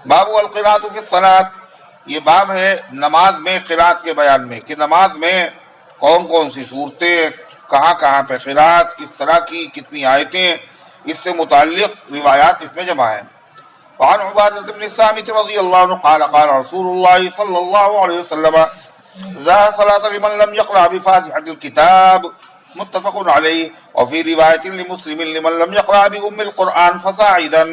باب القراءۃ فی الصلاۃ، یہ باب ہے نماز میں قراءت کے بیان میں، کہ نماز میں کون کون سی صورتیں، کہاں کہاں پہ قراءت، کس طرح کی، کتنی آیتیں، اس سے متعلق روایات اس میں جمع ہیں۔ وعن عبادة بن الصامت رضی اللہ عنہ قال قال رسول اللہ صلی اللہ علیہ وسلم لا صلاة لمن لم يقرأ بفاتحة الكتاب متفق علیہ، وفی روایت لمسلم لمن لم يقرأ بأم القرآن فصاعدا۔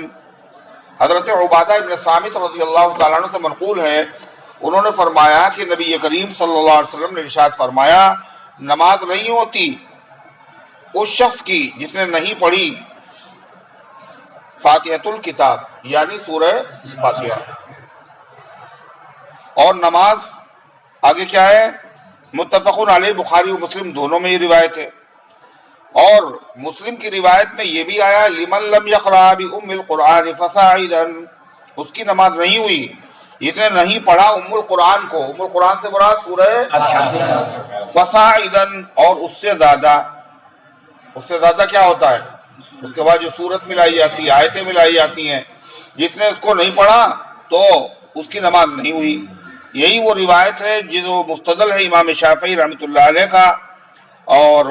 حضرت عبادہ ابن صامت رضی اللہ تعالیٰ عنہ سے منقول ہے، انہوں نے فرمایا کہ نبی کریم صلی اللہ علیہ وسلم نے ارشاد فرمایا نماز نہیں ہوتی اس شخص کی جس نے نہیں پڑھی فاتحۃ الکتاب یعنی سورہ فاتحہ۔ اور نماز آگے کیا ہے؟ متفق علیہ، بخاری و مسلم دونوں میں یہ روایت ہے، اور مسلم کی روایت میں یہ بھی آیا لمن لم یقرأ بأم القرآن فصاعدا، اس کی نماز نہیں ہوئی جس نے نہیں پڑھا ام القرآن کو، ام القرآن سے مراد سورہ فصاعدا، اور اس سے زیادہ۔ اس سے زیادہ کیا ہوتا ہے؟ اس کے بعد جو سورت ملائی جاتی ہے، آیتیں ملائی جاتی ہیں، جس نے اس کو نہیں پڑھا تو اس کی نماز نہیں ہوئی۔ یہی وہ روایت ہے جو مستدل ہے امام شافعی رحمۃ اللہ علیہ کا، اور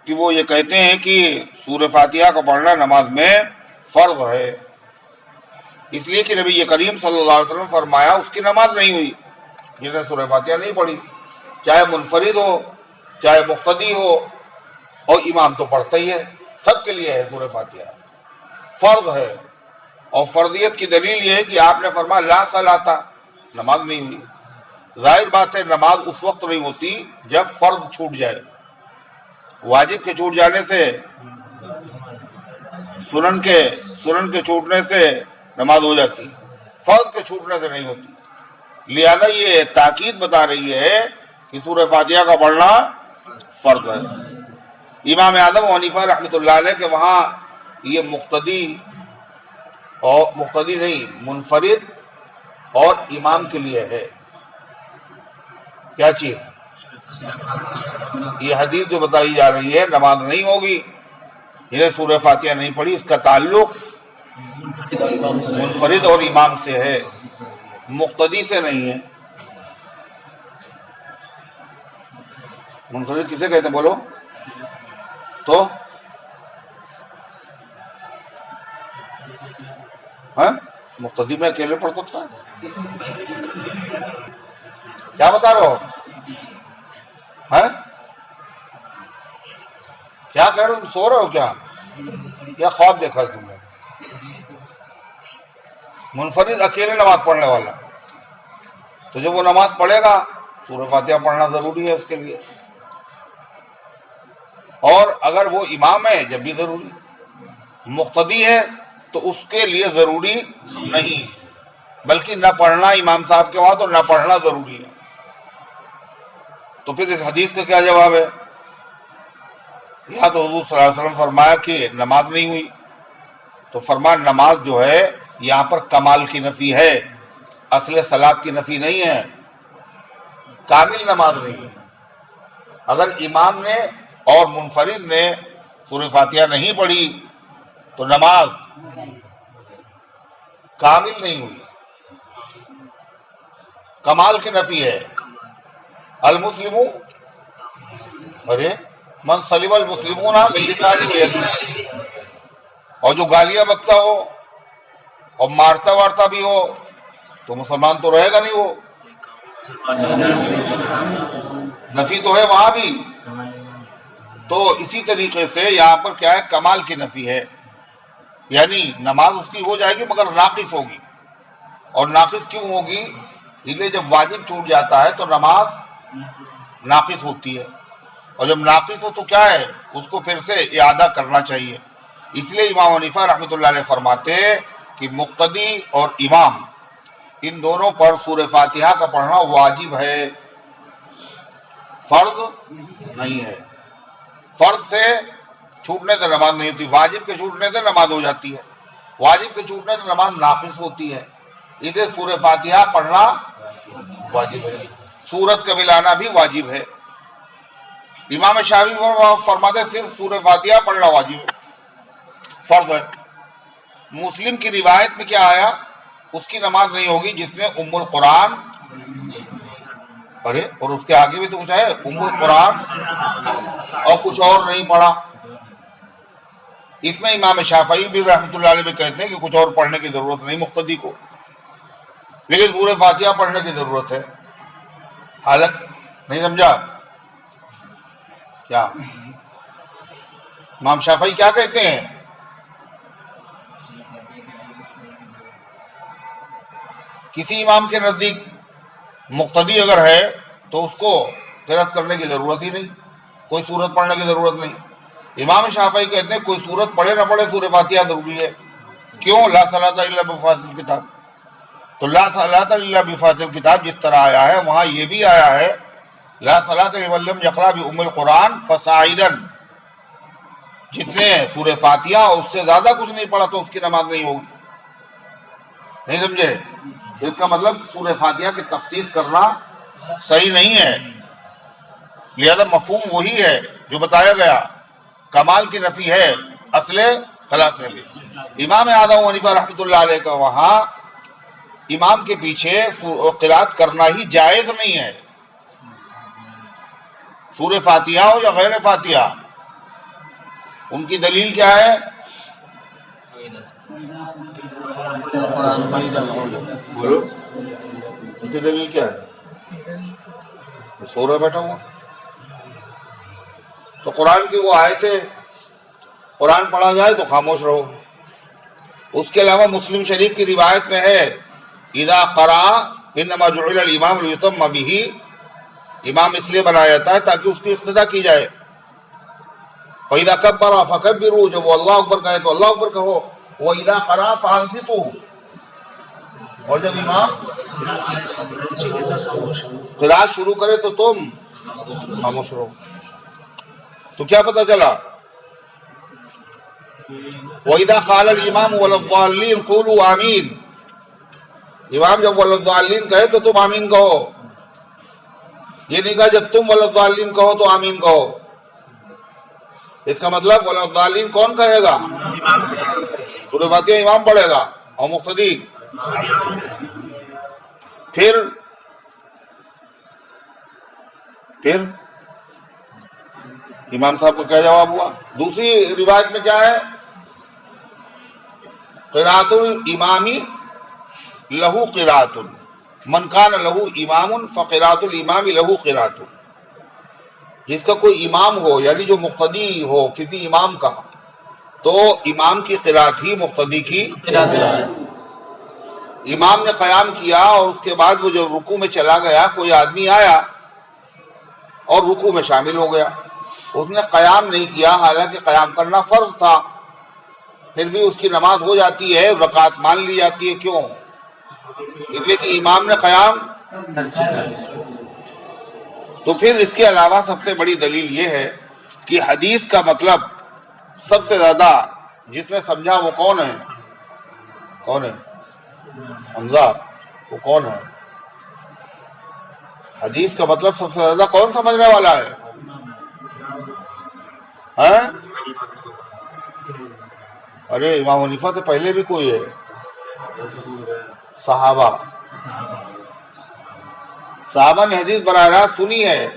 کہ وہ یہ کہتے ہیں کہ سورہ فاتحہ کا پڑھنا نماز میں فرض ہے، اس لیے کہ نبی کریم صلی اللہ علیہ وسلم فرمایا اس کی نماز نہیں ہوئی جس نے سورہ فاتحہ نہیں پڑھی، چاہے منفرد ہو چاہے مقتدی ہو، اور امام تو پڑھتا ہی ہے، سب کے لیے ہے سورہ فاتحہ، فرض ہے۔ اور فرضیت کی دلیل یہ ہے کہ آپ نے فرمایا لا صلاۃ، نماز نہیں ہوئی۔ ظاہر بات ہے نماز اس وقت نہیں ہوتی جب فرض چھوٹ جائے، واجب کے چھوٹ جانے سے، سنن کے چھوٹنے سے نماز ہو جاتی، فرض کے چھوٹنے سے نہیں ہوتی۔ لہذا یہ تاکید بتا رہی ہے کہ سورہ فاتحہ کا پڑھنا فرض ہے۔ امام اعظم حنیفہ رحمۃ اللہ علیہ کے وہاں یہ مقتدی نہیں، منفرد اور امام کے لیے ہے۔ کیا چیز؟ یہ حدیث جو بتائی جا رہی ہے نماز نہیں ہوگی جنہیں سورہ فاتحہ نہیں پڑھی، اس کا تعلق منفرد اور امام سے ہے، مقتدی سے نہیں ہے۔ منفرد کسے کہتے ہیں بولو تو؟ مقتدی میں اکیلے پڑھ سکتا ہے؟ کیا بتا رہے ہو؟ کیا کہہ رہے ہو؟ تم سو رہے ہو کیا خواب دیکھا تم نے؟ منفرد اکیلے نماز پڑھنے والا، تو جب وہ نماز پڑھے گا سورہ فاتحہ پڑھنا ضروری ہے اس کے لیے، اور اگر وہ امام ہے جب بھی ضروری، مقتدی ہے تو اس کے لیے ضروری نہیں، بلکہ نہ پڑھنا امام صاحب کے وہاں تو نہ پڑھنا ضروری ہے۔ تو پھر اس حدیث کا کیا جواب ہے؟ یا تو حضور صلی اللہ علیہ وسلم فرمایا کہ نماز نہیں ہوئی، تو فرمایا نماز جو ہے یہاں پر کمال کی نفی ہے، اصل صلاۃ کی نفی نہیں ہے، کامل نماز نہیں ہے۔ اگر امام نے اور منفرد نے سورہ فاتحہ نہیں پڑھی تو نماز کامل نہیں ہوئی، کمال کی نفی ہے۔ المسلم من سلم المسلمون من لسانه ویدہ، اور جو گالیاں بکتا ہو اور مارتا وارتا بھی ہو تو مسلمان تو رہے گا نہیں، وہ نفی تو ہے وہاں بھی۔ تو اسی طریقے سے یہاں پر کیا ہے؟ کمال کی نفی ہے، یعنی نماز اس کی ہو جائے گی مگر ناقص ہوگی۔ اور ناقص کیوں ہوگی؟ اس لیے جب واجب چھوٹ جاتا ہے تو نماز ناقص ہوتی ہے، اور جب ناقص ہو تو کیا ہے؟ اس کو پھر سے اعادہ کرنا چاہیے۔ اس لیے امام حنیفہ رحمۃ اللہ علیہ فرماتے ہیں کہ مقتدی اور امام ان دونوں پر سورہ فاتحہ کا پڑھنا واجب ہے، فرض نہیں ہے۔ فرض سے چھوٹنے سے نماز نہیں ہوتی، واجب کے چھوٹنے سے نماز ہو جاتی ہے، واجب کے چھوٹنے سے نماز ناقص ہوتی ہے۔ اسے سورہ فاتحہ پڑھنا واجب ہے، سورت کا ملانا بھی واجب ہے۔ امام شافعی فرماتے صرف سورہ فاتحہ پڑھنا واجب ہے، فرض ہے۔ مسلم کی روایت میں کیا آیا؟ اس کی نماز نہیں ہوگی جس نے ام القرآن، ارے اور اس کے آگے بھی تو کچھ ہے، ام القرآن اور کچھ اور نہیں پڑھا۔ اس میں امام شافعی بھی رحمۃ اللہ علیہ بھی کہتے ہیں کہ کچھ اور پڑھنے کی ضرورت نہیں مقتدی کو، لیکن سورہ فاتحہ پڑھنے کی ضرورت ہے۔ حالت نہیں سمجھا کیا؟ امام شافعی کیا کہتے ہیں؟ کسی امام کے نزدیک مقتدی اگر ہے تو اس کو قرأت کرنے کی ضرورت ہی نہیں، کوئی سورت پڑھنے کی ضرورت نہیں۔ امام شافعی کہتے ہیں کوئی سورت پڑھے نہ پڑھے سورہ فاتحہ ضروری ہے۔ کیوں؟ لا صلاۃ الا بفاتحۃ الکتاب۔ تو لا صلاۃ الا بفاتحۃ الکتاب جس طرح آیا ہے وہاں یہ بھی آیا ہے لا صلاۃ لمن لم یقرأ بأم القرآن فصاعدا، جس نے سورہ فاتحہ اور اس سے زیادہ کچھ نہیں پڑھا تو اس کی نماز نہیں ہوگی۔ نہیں سمجھے؟ اس کا مطلب سورہ فاتحہ کی تخصیص کرنا صحیح نہیں ہے، لہذا مفہوم وہی ہے جو بتایا گیا، کمال کی نفی ہے، اصل صلاۃ نفی۔ امام اعظم حنیفہ رحمۃ اللہ علیہ کا وہاں امام کے پیچھے قرأت کرنا ہی جائز نہیں ہے، سورہ فاتحہ ہو یا غیر فاتحہ۔ ان کی دلیل کیا ہے؟ بولو، ان کی دلیل کیا ہے؟ سو رہا بیٹھا ہوا تو قرآن کی وہ آیت ہے، قرآن پڑھا جائے تو خاموش رہو۔ اس کے علاوہ مسلم شریف کی روایت میں ہے اذا قرأ انما جعل الامام لیتم بہ، امام اس لیے بنایا جاتا ہے تاکہ اس کی اقتداء کی جائے۔ فَإِذَا كَبَّرَ فَكَبِّرُوا، جب وہ اللہ اکبر کہے تو اللہ اکبر کہو۔ وَإِذَا قَرَأَ فَأَنصِتُوا، اور جب امام قرأت شروع کرے تو تم خاموش رہو۔ تو کیا پتہ چلا؟ وَإِذَا قَالَ الْإِمَامُ وَلَا الضَّالِّينَ قُولُوا آمِينَ، امام جب وَلَا الضَّالِّينَ کہے تو تم آمین کہو، یہ نہیں کہا جب تم وَلَا الضَّالِّينَ کہو تو آمین کہو۔ اس کا مطلب وَلَا الضَّالِّينَ کون کہے گا؟ سورہ فاتحہ امام پڑھے گا اور مقتدی۔ پھر امام صاحب کو کیا جواب ہوا؟ دوسری روایت میں کیا ہے؟ قراءۃ الامام لہو قراءۃ، من کان لہو امام فقراءۃ الامام لہو قراءۃ، جس کا کوئی امام ہو یعنی جو مقتدی ہو کسی امام کا تو امام کی قراءت ہی مقتدی کی قراءت ہے۔ امام نے قیام کیا اور اس کے بعد وہ جو رکوع میں چلا گیا، کوئی آدمی آیا اور رکوع میں شامل ہو گیا، اس نے قیام نہیں کیا حالانکہ قیام کرنا فرض تھا، پھر بھی اس کی نماز ہو جاتی ہے، رکعت مان لی جاتی ہے۔ کیوں؟ اس لیے کہ امام نے قیام۔ تو پھر اس کے علاوہ سب سے بڑی دلیل یہ ہے کہ حدیث کا مطلب سب سے زیادہ جس نے سمجھا وہ کون ہے؟ کون ہے؟ حمزہ، وہ کون ہے؟ حدیث کا مطلب سب سے زیادہ کون سمجھنے والا ہے؟ ارے امام حنیفہ سے پہلے بھی کوئی ہے، صحابہ نے حدیث براہ راست سنی ہے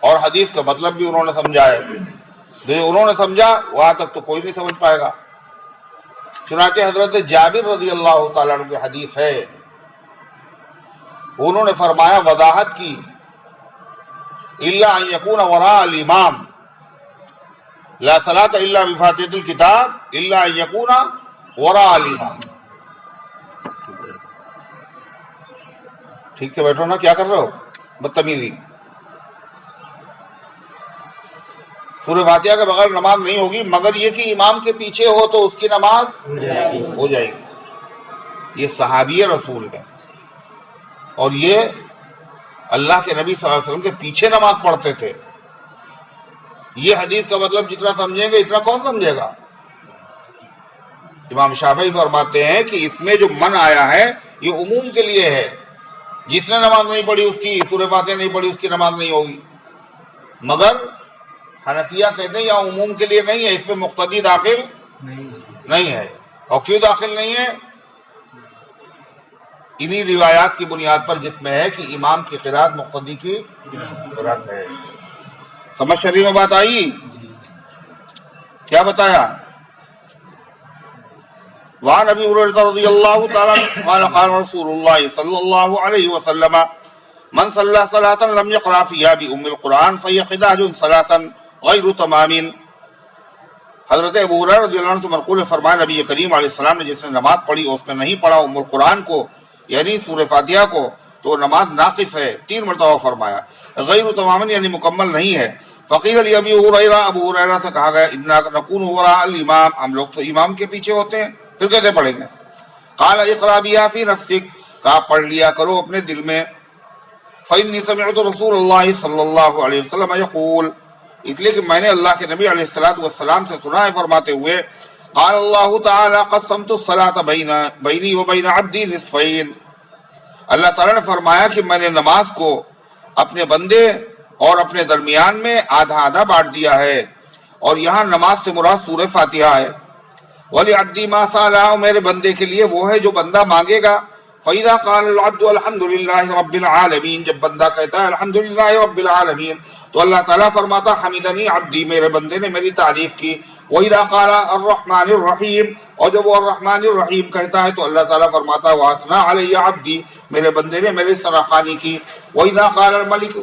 اور حدیث کا مطلب بھی انہوں نے سمجھا ہے۔ جو انہوں نے سمجھا وہاں تک تو کوئی نہیں سمجھ پائے گا۔ چنانچہ حضرت جابر رضی اللہ تعالیٰ عنہ کی حدیث ہے، انہوں نے فرمایا، وضاحت کی، الا ان یکون وراء الامام لا صلاۃ الا بفاتحۃ الکتاب الا ان یکون وراء الامام۔ ٹھیک سے بیٹھو نا، کیا کر رہے ہو؟ بدتمیزی۔ سورہ فاتحہ کے بغیر نماز نہیں ہوگی، مگر یہ کہ امام کے پیچھے ہو تو اس کی نماز ہو جائے گی۔ یہ صحابی رسول ہے اور یہ اللہ کے نبی صلی اللہ علیہ وسلم کے پیچھے نماز پڑھتے تھے۔ یہ حدیث کا مطلب جتنا سمجھیں گے اتنا کون سمجھے گا؟ امام شافعی فرماتے ہیں کہ اس میں جو من آیا ہے یہ عموم کے لیے ہے، جس نے نماز نہیں پڑھی اس کی سورہ فاتحہ نہیں پڑھی اس کی نماز نہیں ہوگی، مگر حنفیہ کہتے ہیں یا عموم کے لیے نہیں ہے، اس میں مقتدی داخل نہیں ہے۔ اور کیوں داخل نہیں ہے؟ انہی روایات کی بنیاد پر جس میں ہے کہ امام کی قرات مقتدی کی قرات ہے۔ سمجھ شریف میں بات آئی؟ کیا بتایا؟ وعن ابی ہریرہ رضی اللہ تعالی عنہ قال قال رسول اللہ صلی اللہ علیہ وسلم من صلی صلاة لم يقرأ فيها بأم القرآن فهي خداج ثلاثا غیر تمام۔ حضرت ابو ہریرہ رضی اللہ عنہ تو منقول فرمایا نبی کریم علیہ السلام نے جس نے نماز پڑھی اس میں نہیں پڑھا ام القرآن کو یعنی سورہ فاتحہ کو تو نماز ناقص ہے، 3 مرتبہ فرمایا، غیر تمام یعنی مکمل نہیں ہے۔ فقیل علی ابی ہریرہ، ابو ہریرہ سے کہا گیا انا نکون وراء الامام، ہم لوگ تو امام کے پیچھے ہوتے ہیں، پھر کیسے پڑھیں گے؟ قال اقرأ بها فی نفسک، کہا پڑھ لیا کرو اپنے دل میں۔ فإنی سمعت رسول اللہ صلی اللہ علیہ وسلم یقول، اس لیے کہ میں نے اللہ کے نبی علیہ السلام سے سنا ہے فرماتے ہوئے قال اللہ تعالی قسمت الصلاة بینی وبین عبدی نصفین، اللہ تعالیٰ نے فرمایا کہ میں نے نماز کو اپنے بندے اور اپنے درمیان میں آدھا آدھا بانٹ دیا ہے، اور یہاں نماز سے مراد سورہ فاتحہ ہے۔ وَلِعَبْدِي مَا سَأَلَ، میرے بندے کے لیے وہ ہے جو بندہ مانگے گا۔ فَإِذَا قَالَ الْعَبْدُ الْحَمْدُ لِلَّهِ رَبِّ الْعَالَمِينَ، جب بندہ کہتا ہے الحمدللہ رب العالمین تو اللہ تعالیٰ فرماتا حمدنی عبدی، میرے بندے نے میری تعریف کی۔ وَإِذَا قَالَ الرَّحْمَنِ الرَّحِيمِ، اور جب وہ الرحمن الرحیم کہتا ہے تو اللہ تعالیٰ فرماتا وَأَثْنَىٰ عَلَيَّ عَبْدِي، میرے بندے نے میرے ثناخوانی کی۔ وَإِذَا قَالَ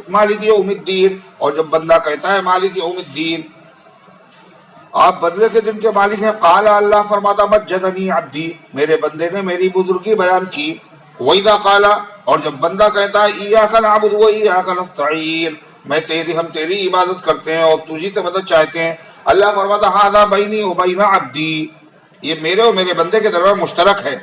مَالِكِ يَوْمِ الدِّينِ، اور جب بندہ کہتا ہے مالک یوم الدین، آپ بدلے کے دن کے مالک ہیں، قال اللہ فرماتا مجدنی عبدی، میرے بندے نے میری بزرگی بیان کی۔ وَإِذَا قَالَ، اور جب بندہ کہتا ہے إِيَّاكَ نَعْبُدُ وَإِيَّاكَ نَسْتَعِينُ، ہم تیری عبادت کرتے ہیں اور تجھی سے مدد چاہتے ہیں، اللہ فرماتا هَذَا بَيْنِي وَبَيْنَ عَبْدِي، یہ میرے اور میرے بندے کے درمیان مشترک ہے،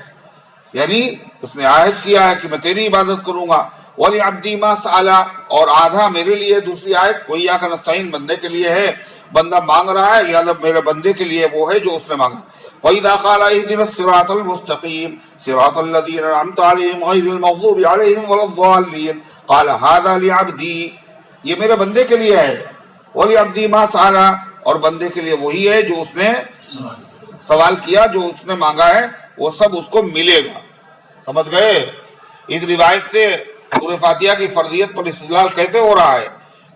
یعنی اس نے عہد کیا ہے کہ میں تیری عبادت کروں گا۔ وَلِعَبْدِي مَا سَأَلَ، اور آدھا میرے لیے، دوسری آیت وَإِيَّاكَ نَسْتَعِينُ بندے کے لیے ہے، بندہ مانگ رہا ہے لہذا میرے بندے کے لیے وہ ہے جو اس نے مانگا۔ وَإِذَا قَالَ اهْدِنَا الصِّرَاطَ الْمُسْتَقِيمَ صِرَاطَ الَّذِينَ أَنْعَمْتَ عَلَيْهِمْ غَيْرِ الْمَغْضُوبِ عَلَيْهِمْ وَلَا الضَّالِّينَ قَالَ هَذَا لِعَبْدِي، یہ میرے بندے کے لیے ہے۔ وَلِعَبْدِي مَا سَأَلَ، اور بندے کے لیے وہی ہے جو اس نے سوال کیا، جو اس نے مانگا ہے وہ سب اس کو ملے گا۔ سمجھ گئے؟ اس روایت سے سورہ فاتحہ کی فرضیت پر استدلال کیسے ہو رہا ہے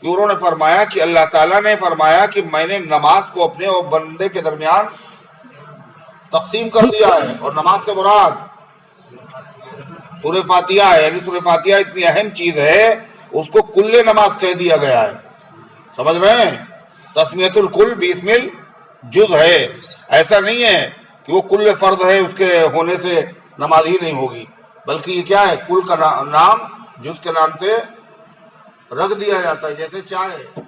کہ انہوں نے فرمایا کہ اللہ تعالیٰ نے فرمایا کہ میں نے نماز کو اپنے اور بندے کے درمیان تقسیم کر دیا ہے، اور نماز سے مراد سورہ فاتحہ ہے، یعنی سورہ فاتحہ اتنی اہم چیز ہے اس کو کل نماز کہہ دیا گیا ہے۔ سمجھ رہے ہیں؟ تسمیت الکل باسم الجز ہے، ایسا نہیں ہے کہ وہ کل فرض ہے اس کے ہونے سے نماز ہی نہیں ہوگی، بلکہ یہ کیا ہے، کل کا نام جز کے نام سے رکھ دیا جاتا ہے، جیسے چائے